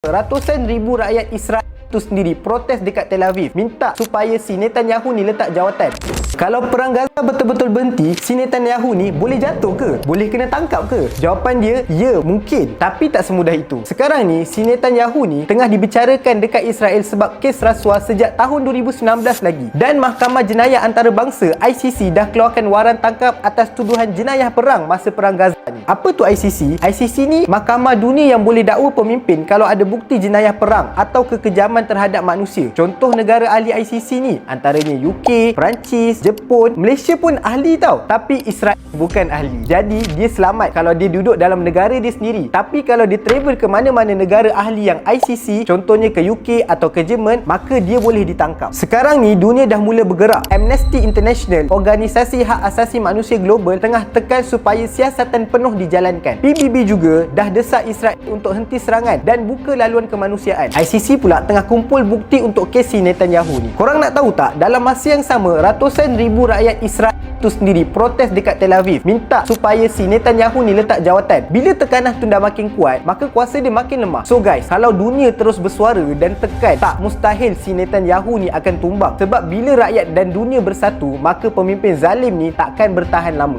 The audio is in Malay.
Ratusan ribu rakyat Israel itu sendiri protes dekat Tel Aviv, minta supaya si Netanyahu ni letak jawatan. Kalau perang Gaza betul-betul berhenti, si Netanyahu ni boleh jatuh ke? Boleh kena tangkap ke? Jawapan dia, ya, mungkin. Tapi tak semudah itu. Sekarang ni, si Netanyahu ni tengah dibicarakan dekat Israel sebab kes rasuah sejak tahun 2019 lagi. Dan Mahkamah Jenayah Antarabangsa ICC dah keluarkan waran tangkap atas tuduhan jenayah perang masa perang Gaza ni. Apa tu ICC? ICC ni mahkamah dunia yang boleh dakwa pemimpin kalau ada bukti jenayah perang atau kekejaman terhadap manusia. Contoh negara ahli ICC ni antaranya UK, Perancis, Jepun, Malaysia pun ahli tau. Tapi Israel bukan ahli. Jadi dia selamat kalau dia duduk dalam negara dia sendiri. Tapi kalau dia travel ke mana-mana negara ahli yang ICC, contohnya ke UK atau ke Jerman, maka dia boleh ditangkap. Sekarang ni dunia dah mula bergerak. Amnesty International, organisasi hak asasi manusia global, tengah tekan supaya siasatan penuh dijalankan. PBB juga dah desak Israel untuk henti serangan dan buka laluan kemanusiaan. ICC pula tengah kumpul bukti untuk kes si Netanyahu ni. Korang nak tahu tak, dalam masa yang sama, ratusan ribu rakyat Israel itu sendiri protes dekat Tel Aviv, minta supaya si Netanyahu ni letak jawatan. Bila tekanan tu dah makin kuat, maka kuasa dia makin lemah. So guys, kalau dunia terus bersuara dan tekan, tak mustahil si Netanyahu ni akan tumbang. Sebab bila rakyat dan dunia bersatu, maka pemimpin zalim ni takkan bertahan lama.